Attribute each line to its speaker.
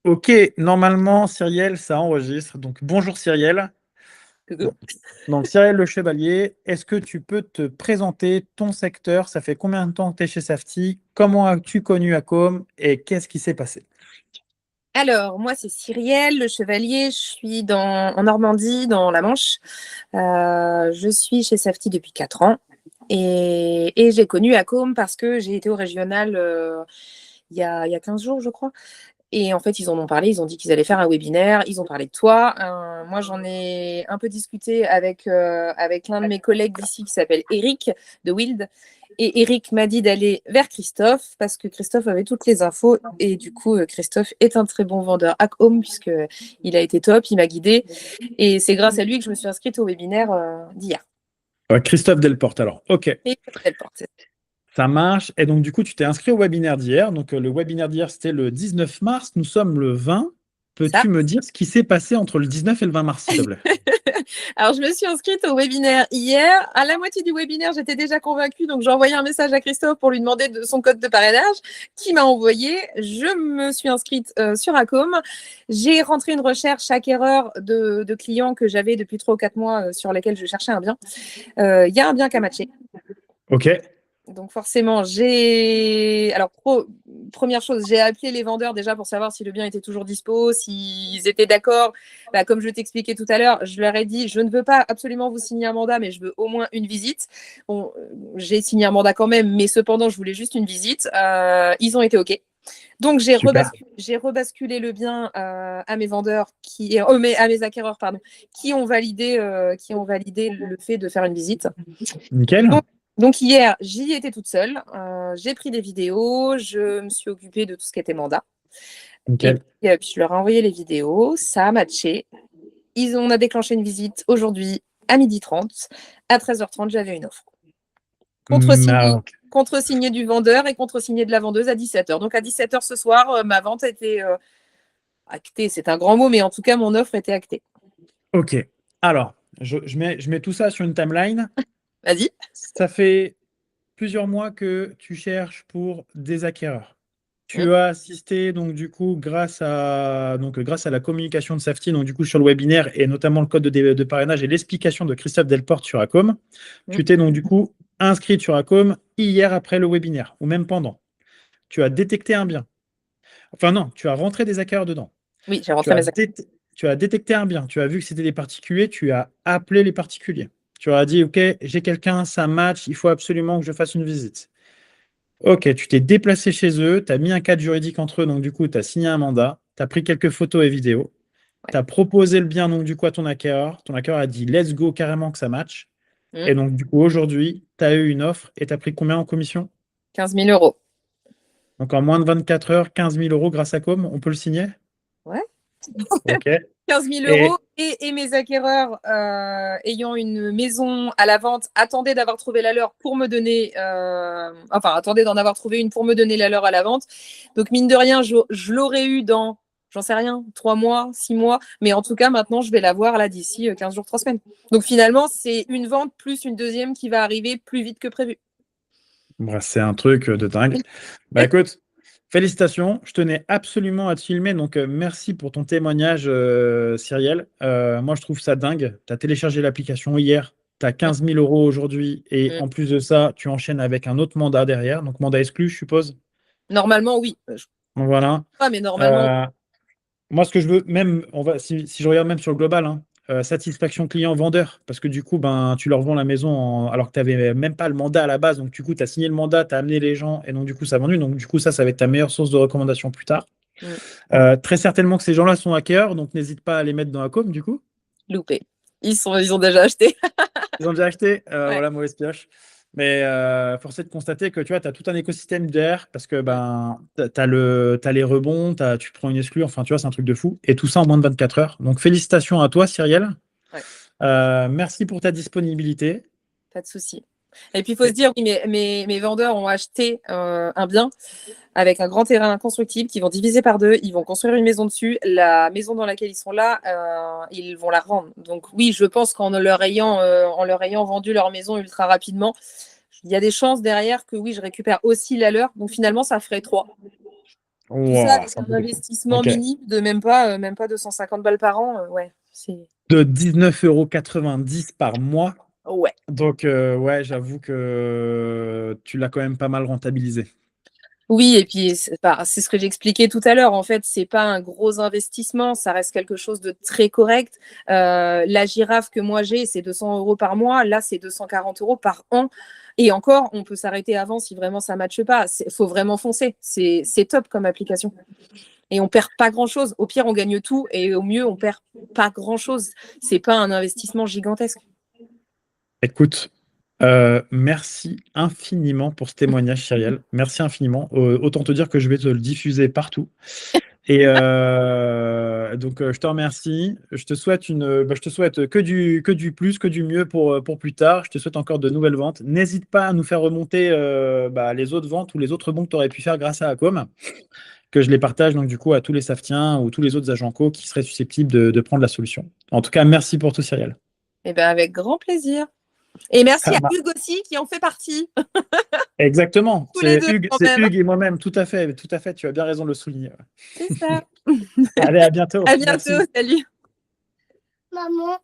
Speaker 1: Ok, normalement, Cyrielle, ça enregistre. Donc, bonjour Cyrielle.
Speaker 2: Coucou.
Speaker 1: Bon. Donc, Cyrielle Le Chevalier, est-ce que tu peux te présenter ton secteur? Ça fait combien de temps que tu es chez Safety? Comment as-tu connu Acom et qu'est-ce qui s'est passé?
Speaker 2: Alors, moi, c'est Cyrielle, le chevalier. Je suis en Normandie, dans la Manche. Je suis chez Safety depuis 4 ans. Et j'ai connu Acom parce que j'ai été au régional il y a 15 jours, je crois. Et en fait, ils en ont parlé, ils ont dit qu'ils allaient faire un webinaire, ils ont parlé de toi. Moi, j'en ai un peu discuté avec l'un de mes collègues d'ici qui s'appelle Eric de Wild. Et Eric m'a dit d'aller vers Christophe parce que Christophe avait toutes les infos. Et du coup, Christophe est un très bon vendeur hack home puisqu'il a été top, il m'a guidé. Et c'est grâce à lui que je me suis inscrite au webinaire d'hier.
Speaker 1: Christophe Delporte, alors. Ok,
Speaker 2: Et elle porte.
Speaker 1: ça marche. Et donc, du coup, tu t'es inscrit au webinaire d'hier. Donc, le webinaire d'hier, c'était le 19 mars. Nous sommes le 20.
Speaker 2: Ça.
Speaker 1: Peux-tu me dire ce qui s'est passé entre le 19 et le 20 mars, s'il te plaît?
Speaker 2: Alors, je me suis inscrite au webinaire hier. À la moitié du webinaire, j'étais déjà convaincue. Donc, j'ai envoyé un message à Christophe pour lui demander son code de parrainage qui m'a envoyé. Je me suis inscrite sur Acom. J'ai rentré une recherche acquéreur de clients que j'avais depuis 3 ou 4 mois sur lesquels je cherchais un bien. Il y a un bien qu'à matcher.
Speaker 1: Ok,
Speaker 2: Donc forcément, Alors, première chose, j'ai appelé les vendeurs déjà pour savoir si le bien était toujours dispo, s'ils étaient d'accord. Comme je t'expliquais tout à l'heure, je leur ai dit, je ne veux pas absolument vous signer un mandat, mais je veux au moins une visite. Bon, j'ai signé un mandat quand même, mais cependant, je voulais juste une visite. Ils ont été OK. Donc,
Speaker 1: super.
Speaker 2: j'ai rebasculé le bien à mes vendeurs, à mes acquéreurs, pardon, qui ont validé le fait de faire une visite.
Speaker 1: Nickel.
Speaker 2: Donc, donc hier, j'y étais toute seule. J'ai pris des vidéos, je me suis occupée de tout ce qui était mandat. Et
Speaker 1: Nickel.
Speaker 2: puis, je leur ai envoyé les vidéos, ça a matché. On a déclenché une visite aujourd'hui à 12h30. À 13h30, j'avais une offre. Contre-signée,
Speaker 1: Alors,
Speaker 2: contre-signée du vendeur et contre-signée de la vendeuse à 17h. Donc à 17h ce soir, ma vente était actée. C'est un grand mot, mais en tout cas, mon offre était actée.
Speaker 1: ok. Alors, je mets tout ça sur une timeline.
Speaker 2: Vas-y.
Speaker 1: Ça fait plusieurs mois que tu cherches pour des acquéreurs.
Speaker 2: Mmh.
Speaker 1: Tu as assisté, donc, du coup, grâce à la communication de Safety, donc, du coup, sur le webinaire et notamment le code de parrainage et l'explication de Christophe Delporte sur Acom.
Speaker 2: Mmh.
Speaker 1: Tu t'es donc, du coup, inscrit sur Acom hier après le webinaire ou même pendant. Tu as détecté un bien. Enfin, non, tu as rentré des acquéreurs dedans.
Speaker 2: Oui, j'ai
Speaker 1: Tu
Speaker 2: rentré
Speaker 1: as,
Speaker 2: mes
Speaker 1: tu as détecté un bien, tu as vu que c'était des particuliers, tu as appelé les particuliers. Tu as dit, OK, j'ai quelqu'un, ça match, il faut absolument que je fasse une visite. OK, tu t'es déplacé chez eux, tu as mis un cadre juridique entre eux, donc du coup, tu as signé un mandat, tu as pris quelques photos et vidéos, tu
Speaker 2: Ouais.
Speaker 1: as proposé le bien, donc du coup, à ton acquéreur a dit, let's go, carrément que ça match.
Speaker 2: Mmh.
Speaker 1: Et donc, du coup, aujourd'hui, tu as eu une offre et tu as pris combien en commission?
Speaker 2: 15 000 euros.
Speaker 1: Donc, en moins de 24 heures, 15 000 euros grâce à Com, on peut le signer?
Speaker 2: Ouais.
Speaker 1: OK.
Speaker 2: 15 000 euros
Speaker 1: Et
Speaker 2: et mes acquéreurs ayant une maison à la vente attendaient d'avoir trouvé la leur pour me donner, attendaient d'en avoir trouvé une pour me donner la leur à la vente. Donc mine de rien, je l'aurais eu dans, j'en sais rien, 3 mois, 6 mois, mais en tout cas maintenant je vais l'avoir là d'ici 15 jours, 3 semaines. Donc finalement c'est une vente plus une deuxième qui va arriver plus vite que prévu.
Speaker 1: bah, c'est un truc de dingue. Bah écoute, félicitations. Je tenais absolument à te filmer, donc merci pour ton témoignage, Cyrielle. Moi, je trouve ça dingue. Tu as téléchargé l'application hier, tu as 15 000 euros aujourd'hui, et en plus de ça, tu enchaînes avec un autre mandat derrière, donc mandat exclu, je suppose.
Speaker 2: Normalement oui, je
Speaker 1: Donc voilà.
Speaker 2: pas mais normalement
Speaker 1: Euh, Moi, ce que je veux, même, si je regarde même sur le global, hein, satisfaction client-vendeur, parce que du coup, ben, tu leur vends la maison alors que tu n'avais même pas le mandat à la base. Donc, du coup, tu as signé le mandat, tu as amené les gens, et donc, du coup, ça a vendu. Donc, du coup, ça va être ta meilleure source de recommandation plus tard.
Speaker 2: oui.
Speaker 1: Très certainement que ces gens-là sont hackers, donc n'hésite pas à les mettre dans la com, du coup.
Speaker 2: Loupé. Ils ont déjà acheté.
Speaker 1: Ils ont déjà acheté,
Speaker 2: Ouais.
Speaker 1: voilà, mauvaise pioche. Mais force est de constater que tu vois, tu as tout un écosystème derrière parce que ben, t'as les rebonds, tu prends une exclue, enfin, tu vois, c'est un truc de fou. Et tout ça en moins de 24 heures. Donc, félicitations à toi, Cyrielle.
Speaker 2: Ouais.
Speaker 1: Merci pour ta disponibilité.
Speaker 2: Pas de souci. Et puis, il faut se
Speaker 1: Et-
Speaker 2: dire, oui, mes vendeurs ont acheté un bien avec un grand terrain constructible qu'ils vont diviser par deux. Ils vont construire une maison dessus. La maison dans laquelle ils sont là, ils vont la rendre. Donc, oui, je pense en leur ayant vendu leur maison ultra rapidement, il y a des chances derrière que oui, je récupère aussi la leur. Donc, finalement, ça ferait trois. Tout ça
Speaker 1: Wow,
Speaker 2: avec
Speaker 1: c'est un
Speaker 2: un
Speaker 1: peu beaucoup.
Speaker 2: investissement
Speaker 1: Ok.
Speaker 2: minime de même pas 250 balles par an. Ouais,
Speaker 1: De 19,90 € par mois.
Speaker 2: ouais.
Speaker 1: Donc, ouais, j'avoue que tu l'as quand même pas mal rentabilisé.
Speaker 2: Oui, et puis c'est ce que j'expliquais tout à l'heure. En fait, c'est pas un gros investissement, ça reste quelque chose de très correct. La girafe que moi j'ai, c'est 200 € par mois. Là, c'est 240 € par an. Et encore, on peut s'arrêter avant si vraiment ça ne matche pas. Il faut vraiment foncer. C'est top comme application. Et on perd pas grand-chose. Au pire, on gagne tout. Et au mieux, on perd pas grand-chose. C'est pas un investissement gigantesque.
Speaker 1: Écoute, merci infiniment pour ce témoignage, Cyrielle. Merci infiniment. Autant te dire que je vais te le diffuser partout. Et donc, je te remercie. Je te souhaite que du plus, que du mieux pour plus tard. Je te souhaite encore de nouvelles ventes. N'hésite pas à nous faire remonter les autres ventes ou les autres bons que tu aurais pu faire grâce à Acom, que je les partage donc du coup à tous les Saftiens ou tous les autres agents co qui seraient susceptibles de prendre la solution. En tout cas, merci pour tout, Cyrielle.
Speaker 2: Et ben avec grand plaisir. Et merci à Hugues aussi qui en fait partie.
Speaker 1: Exactement,
Speaker 2: Tous les deux quand
Speaker 1: C'est
Speaker 2: même.
Speaker 1: Hugues et moi-même, tout à fait, tu as bien raison de le souligner.
Speaker 2: C'est ça.
Speaker 1: Allez, à bientôt,
Speaker 2: À bientôt.
Speaker 1: merci.
Speaker 2: Salut. Maman.